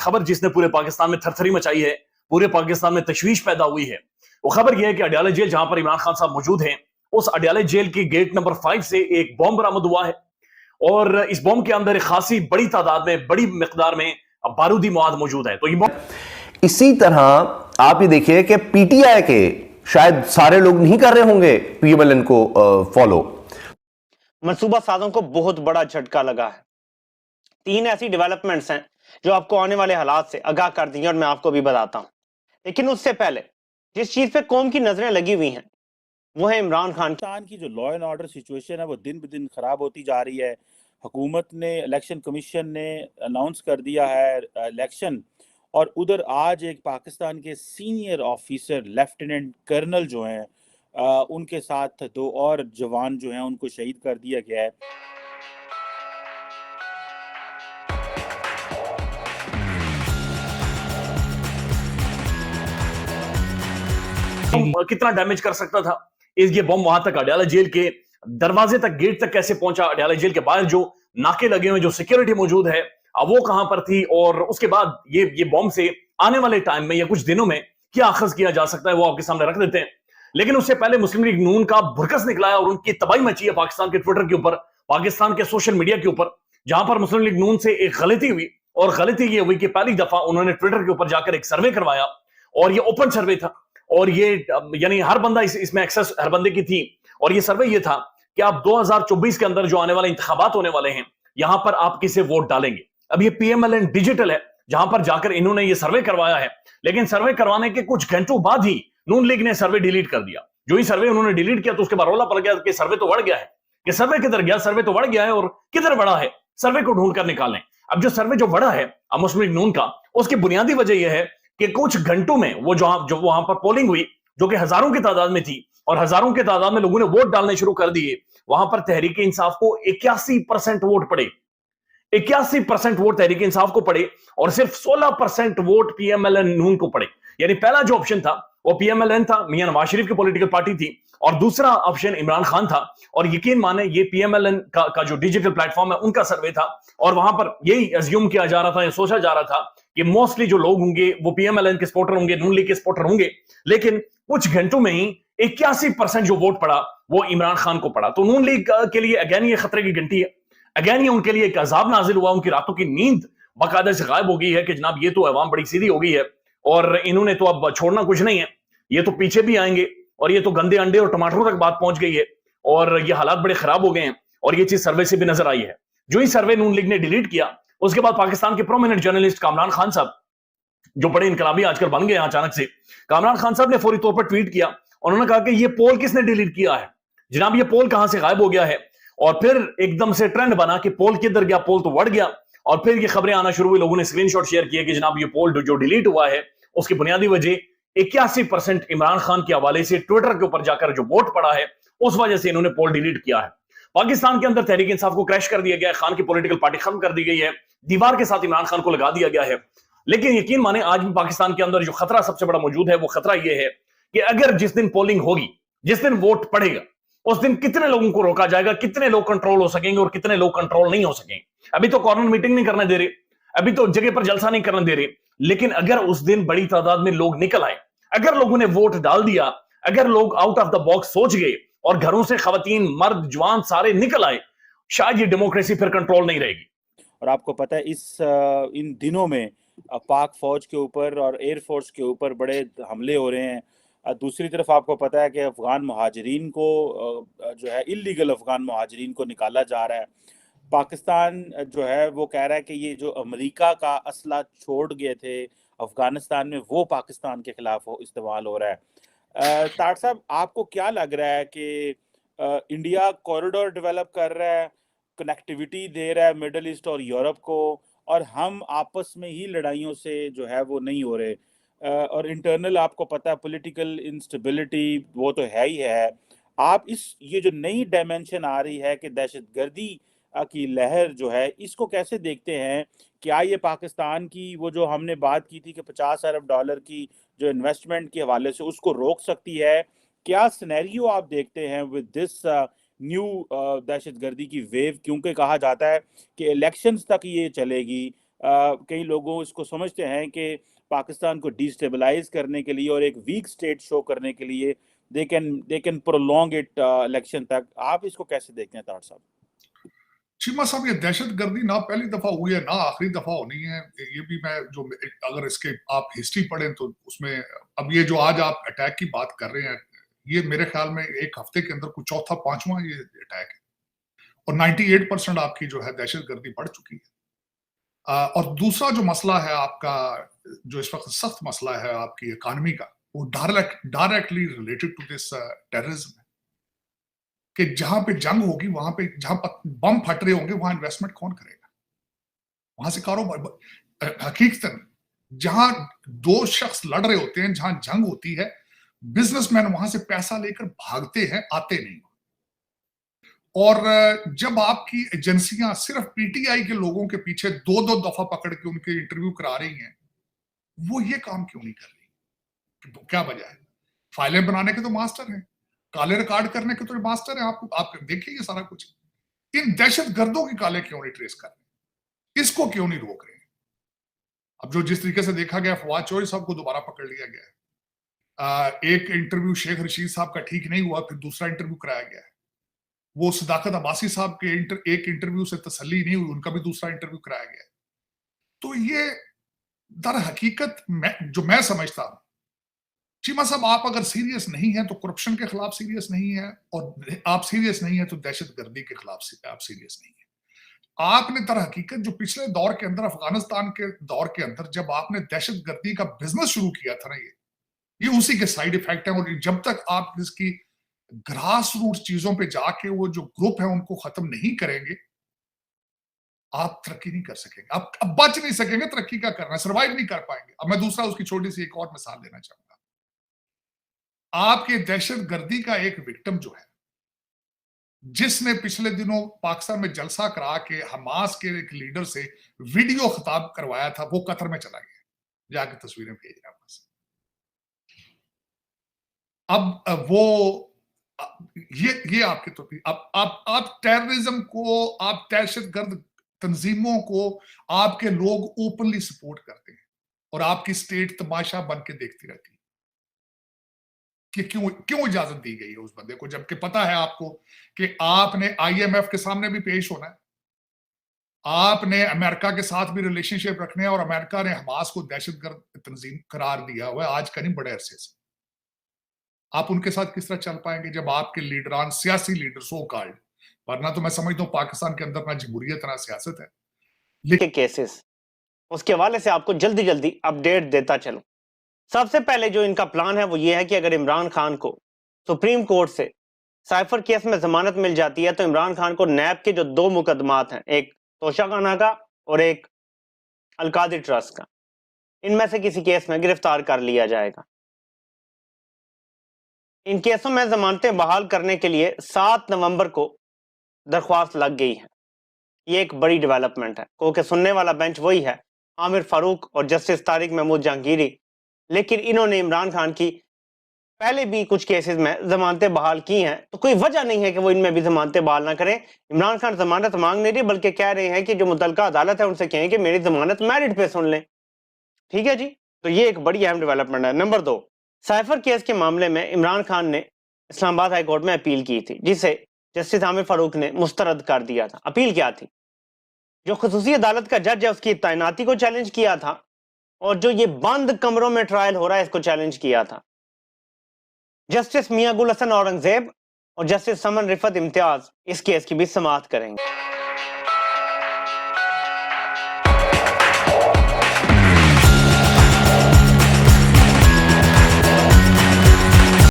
खबर जिसने पूरे पाकिस्तान में थरथरी मचाई है, पूरे पाकिस्तान में तशवीश पैदा हुई है, वो खबर यह है कि अडयाला जेल जहां पर इमरान खान साहब मौजूद हैं, उस अडयाला जेल की गेट नंबर 5 से एक बॉम्ब बरामद हुआ है और इस बॉम्ब के अंदर एक खासी बड़ी तादाद में, बड़ी मिकदार में बारूदी मवाद मौजूद है। तो ये इसी तरह आप ये देखिए कि पीटीआई के शायद सारे लोग नहीं कर रहे होंगे पीएमएलएन को फॉलो। मंसूबा साजों को बहुत बड़ा झटका लगा है। 3 ऐसी डेवलपमेंट्स हैं जो आपको आने वाले हालात से आगाह कर देंगे और मैं आपको भी बताता हूं। लेकिन उससे पहले जिस चीज पे कौम की नजरें लगी हुई हैं वो है इमरान खान की जो लॉ एंड ऑर्डर सिचुएशन है वो दिन ब दिन खराब होती जा रही है। हुकूमत ने, इलेक्शन कमीशन ने अनाउंस कर दिया है इलेक्शन, और उधर आज एक पाकिस्तान के सीनियर ऑफिसर लेफ्टिनेंट कर्नल जो हैं उनके साथ 2 और जवान जो हैं उनको शहीद कर दिया गया है। कितना डैमेज कर सकता था ये बॉम्ब वहां तक अडयाला जेल के दरवाजे तक, गेट तक कैसे पहुंचा, अडयाला जेल के बाहर जो नाके लगे हुए, जो सिक्योरिटी मौजूद है, वो कहां पर थी, और उसके बाद ये बॉम्ब से आने वाले टाइम में या कुछ दिनों में क्या अखज किया जा सकता है वो आपके सामने रख देते हैं। लेकिन उससे पहले मुस्लिम लीग नून का भुरकस निकला है और उनकी तबाही मची है पाकिस्तान के ट्विटर के ऊपर, पाकिस्तान के सोशल मीडिया के ऊपर, जहां पर मुस्लिम लीग नून से एक गलती हुई, और गलती ये हुई कि पहली दफा उन्होंने ट्विटर के ऊपर जाकर एक सर्वे करवाया, और ये ओपन सर्वे था, और ये यानी हर बंदा इसमें एक्सेस हर बंदे की थी, और ये सर्वे ये था कि आप 2024 के अंदर जो आने वाले इंतखाबात होने वाले हैं, यहां पर आप किसे वोट डालेंगे। अब ये पीएमएलएन डिजिटल है जहां पर जाकर इन्होंने ये सर्वे करवाया है, लेकिन सर्वे करवाने के कुछ घंटों बाद ही नून लीग ने सर्वे डिलीट कर दिया। जो ही सर्वे उन्होंने डिलीट किया तो उसके बाद रोला पड़ गया कि सर्वे तो बढ़ गया है, कि सर्वे किधर गया, सर्वे तो बढ़ गया है, और किधर बढ़ा है, सर्वे को ढूंढ कर निकालें। अब जो सर्वे जो बढ़ा है मुस्लिम लीग नून का, उसकी बुनियादी वजह यह है कि कुछ घंटों में वो जो वहां पर पोलिंग हुई, जो कि हजारों की तादाद में थी, और हजारों की तादाद में लोगों ने वोट डालने शुरू कर दिए, वहां पर तहरीक इंसाफ को 81% वोट पड़े, 81% वोट तहरीक इंसाफ को पड़े, और सिर्फ 16% वोट पीएमएलएन नून को पड़े। यानी पहला जो ऑप्शन था वो पीएमएलएन था, मियां नवाज शरीफ की पॉलिटिकल पार्टी थी, और दूसरा ऑप्शन इमरान खान था। और यकीन माने ये पीएमएलएन का जो डिजिटल प्लेटफॉर्म है उनका सर्वे था, और वहां पर यही अज्यूम किया जा रहा था या सोचा जा रहा था कि मोस्टली जो लोग होंगे वो पीएमएलएन के सपोर्टर होंगे, नून लीग के सपोर्टर होंगे। लेकिन कुछ घंटों में ही 81% जो वोट पड़ा वो इमरान खान को पड़ा। तो नून लीग के लिए अगेन ये खतरे की घंटी है, अगेन ये उनके लिए एक अजाब नाजिल हुआ, उनकी रातों की नींद बाकायदा से गायब हो गई है कि जनाब ये तो अवाम बड़ी सीधी हो गई है और इन्होंने तो अब छोड़ना कुछ नहीं है, ये तो पीछे भी आएंगे, और ये तो गंदे अंडे और टमाटरों तक बात पहुंच गई है, और ये हालात बड़े खराब हो गए हैं। और ये चीज सर्वे से भी नजर आई है। जो ही सर्वे नून लीग ने डिलीट किया, उसके बाद पाकिस्तान के प्रोमिनेंट जर्नलिस्ट कामरान खान साहब, जो बड़े इनकलाबी आजकल बन गए अचानक से, कामरान खान साहब ने फौरी तौर पर ट्वीट किया, उन्होंने कहा कि ये पोल किसने डिलीट किया है जनाब, ये पोल कहां से गायब हो गया है। और फिर एकदम से ट्रेंड बना कि पोल किधर गया, पोल तो बढ़ गया, और फिर ये खबरें आना शुरू हुई, लोगों ने स्क्रीनशॉट शेयर किए कि जनाब ये पोल जो डिलीट हुआ है उसकी बुनियादी वजह 81% इमरान खान के हवाले से ट्विटर के ऊपर जाकर जो वोट पड़ा है उस वजह से इन्होंने पोल डिलीट किया है। पाकिस्तान के अंदर तहरीक इंसाफ को क्रैश कर दिया गया है, खान की पॉलिटिकल पार्टी खत्म कर दी गई है, दीवार के साथ इमरान खान को लगा दिया गया है। लेकिन यकीन माने आज भी पाकिस्तान के अंदर जो खतरा सबसे बड़ा मौजूद है, वो खतरा यह है कि अगर जिस दिन पोलिंग होगी, जिस दिन वोट पड़ेगा, उस दिन कितने लोगों को रोका जाएगा, कितने लोग कंट्रोल हो सकेंगे और कितने लोग कंट्रोल नहीं हो सकेंगे। अभी तो कॉर्नर मीटिंग नहीं करने दे रहे, अभी तो जगह पर जलसा नहीं करने दे रहे, लेकिन अगर उस दिन बड़ी तादाद में लोग निकल आए, अगर लोगों ने वोट डाल दिया, अगर लोग आउट ऑफ द बॉक्स सोच गए और घरों से खवातीन, मर्द, जवान सारे निकल आए, शायद ये डेमोक्रेसी फिर कंट्रोल नहीं रहेगी। और आपको पता है इन दिनों में पाक फौज के ऊपर और एयरफोर्स के ऊपर बड़े हमले हो रहे हैं। दूसरी तरफ आपको पता है कि अफगान महाजरीन को जो है इल्लीगल अफगान महाजरीन को निकाला जा रहा है। पाकिस्तान जो है वो कह रहा है कि ये जो अमेरिका का असला छोड़ गए थे अफगानिस्तान में, वो पाकिस्तान के खिलाफ इस्तेमाल हो रहा है। तार साहब, आपको क्या लग रहा है कि इंडिया कॉरिडोर डेवलप कर रहा है, कनेक्टिविटी दे रहा है मिडल ईस्ट और यूरोप को, और हम आपस में ही लड़ाइयों से जो है वो नहीं हो रहे, और इंटरनल आपको पता है पॉलिटिकल इंस्टेबिलिटी वो तो है ही है। आप ये जो नई डायमेंशन आ रही है कि दहशतगर्दी की लहर जो है, इसको कैसे देखते हैं? क्या ये पाकिस्तान की वो जो हमने बात की थी कि 50 अरब डॉलर की जो इन्वेस्टमेंट के हवाले से उसको रोक सकती है? क्या सिनेरियो आप देखते हैं विद दिस न्यू दहशतगर्दी की वेव? क्योंकि कहा जाता है कि इलेक्शंस तक ये चलेगी, कई लोगों इसको समझते हैं कि पाकिस्तान को डिस्टेबलाइज करने के लिए और एक वीक स्टेट शो करने के लिए they can prolong it election तक। आप इसको कैसे देखते हैं तार साहब? चीमा साहब, ये दहशतगर्दी ना पहली दफा हुई है ना आखिरी दफा होनी है। ये भी मैं जो अगर इसके आप हिस्ट्री पढ़ें तो उसमें अब ये जो आज आप अटैक की बात कर रहे हैं, ये मेरे ख्याल में एक हफ्ते के अंदर कुछ चौथा पांचवा ये अटैक है और 98% आपकी जो है दहशतगर्दी बढ़ चुकी है। और दूसरा जो मसला है आपका, जो इस वक्त सख्त मसला है आपकी इकानमी का, वो directly related to this terrorism है कि जहां पे जंग होगी, वहां पे जहां बम फट रहे होंगे, वहां इन्वेस्टमेंट कौन करेगा? वहां से कारोबार, हकीकतन जहां दो शख्स लड़ रहे होते हैं, जहां जंग होती है, बिजनेसमैन वहां से पैसा लेकर भागते हैं, आते नहीं। और जब आपकी एजेंसियां सिर्फ पीटीआई के लोगों के पीछे दो दो दफा पकड़ के उनके इंटरव्यू करा रही हैं, वो ये काम क्यों नहीं कर रही? क्या वजह है? फाइलें बनाने के तो मास्टर हैं, काले रिकॉर्ड करने के तो मास्टर हैं। आप देखिए ये सारा कुछ। इन दहशतगर्दों की काले क्यों नहीं ट्रेस कर रहे? इसको क्यों नहीं रोक रहे? अब जो जिस तरीके से देखा गया, फवाद चौधरी साहब को दोबारा पकड़ लिया गया। एक इंटरव्यू शेख रशीद साहब का ठीक नहीं हुआ, फिर दूसरा इंटरव्यू कराया गया है। वो सदाकत अब्बासी साहब के एक इंटरव्यू से तसल्ली नहीं हुई, उनका भी दूसरा इंटरव्यू कराया गया। तो ये दर हकीकत जो मैं समझता हूं, चीमा साहब, आप अगर सीरियस नहीं है तो करप्शन के खिलाफ सीरियस नहीं है, और आप सीरियस नहीं है तो दहशतगर्दी के खिलाफ आप सीरियस नहीं है। आपने दर हकीकत जो पिछले दौर के अंदर, अफगानिस्तान के दौर के अंदर, जब आपने दहशतगर्दी का बिजनेस शुरू किया था ना, ये उसी के साइड इफेक्ट है। और जब तक आप इसकी ग्रास रूट चीजों पे जाके वो जो ग्रुप है उनको खत्म नहीं करेंगे, आप तरक्की नहीं कर सकेंगे। आप अब बच नहीं सकेंगे तरक्की का करना, सर्वाइव नहीं कर पाएंगे। अब मैं दूसरा उसकी छोटी सी एक और मिसाल देना चाहूंगा। आपके दहशतगर्दी का एक विक्टिम जो है, जिसने पिछले दिनों पाकिस्तान में जलसा करा के हमास के एक लीडर से वीडियो खिताब करवाया था, वो कतर में चला गया, जाके तस्वीरें भेज रहा है। अब वो ये आपके तो आप टेररिज्म को, आप दहशतगर्द तंजीमों को आपके लोग ओपनली सपोर्ट करते हैं और आपकी स्टेट तमाशा बन के देखती रहती है कि क्यों इजाजत दी गई है उस बंदे को, जबकि पता है आपको कि आपने आईएमएफ के सामने भी पेश होना है, आपने अमेरिका के साथ भी रिलेशनशिप रखने हैं, और अमेरिका ने हमास को दहशतगर्द तंजीम करार दिया हुआ है आज का नहीं, बड़े अरसे से। आप उनके साथ किस तरह चल पाएंगे जब आपके लीडरान, सियासी लीडर सो कॉल्ड, वरना तो मैं समझता हूं पाकिस्तान के अंदर ना जमहूरियत ना सियासत है, लेकिन केसेस, उसके हवाले से आपको जल्दी जल्दी अपडेट देता चलूं। सबसे पहले जो इनका प्लान है वो ये है कि अगर इमरान खान को सुप्रीम कोर्ट से साइफर केस में जमानत मिल जाती है तो इमरान खान को नैब के जो दो मुकदमात हैं, एक तोशाखाना का और एक अलकादी ट्रस्ट का, इनमें से किसी केस में गिरफ्तार कर लिया जाएगा। इन केसों में जमानतें बहाल करने के लिए 7 नवंबर को दरख्वास्त लग गई है। ये एक बड़ी डेवलपमेंट है, क्योंकि सुनने वाला बेंच वही है, आमिर फारूक और जस्टिस तारिक महमूद जहांगीरी, लेकिन इन्होंने इमरान खान की पहले भी कुछ केसेस में जमानतें बहाल की हैं, तो कोई वजह नहीं है कि वो इनमें भी जमानतें बहाल ना करें। इमरान खान जमानत मांग नहीं रही, बल्कि कह रहे हैं कि जो मुतलका अदालत है उनसे कहें कि मेरी जमानत मेरिट पे सुन लें। ठीक है जी, तो ये एक बड़ी अहम डेवलपमेंट है। नंबर 2, साइफर केस के मामले में इमरान खान ने इस्लामाबाद हाई कोर्ट में अपील की थी, जिसे जस्टिस आमिर फारूक ने मुस्तरद कर दिया था। अपील क्या थी? जो खुसूसी अदालत का जज है उसकी तैनाती को चैलेंज किया था, और जो ये बंद कमरों में ट्रायल हो रहा है इसको चैलेंज किया था। जस्टिस मियां गुल हसन औरंगजेब और जस्टिस समन रिफत इम्तियाज इस केस की भी समाअत करेंगे।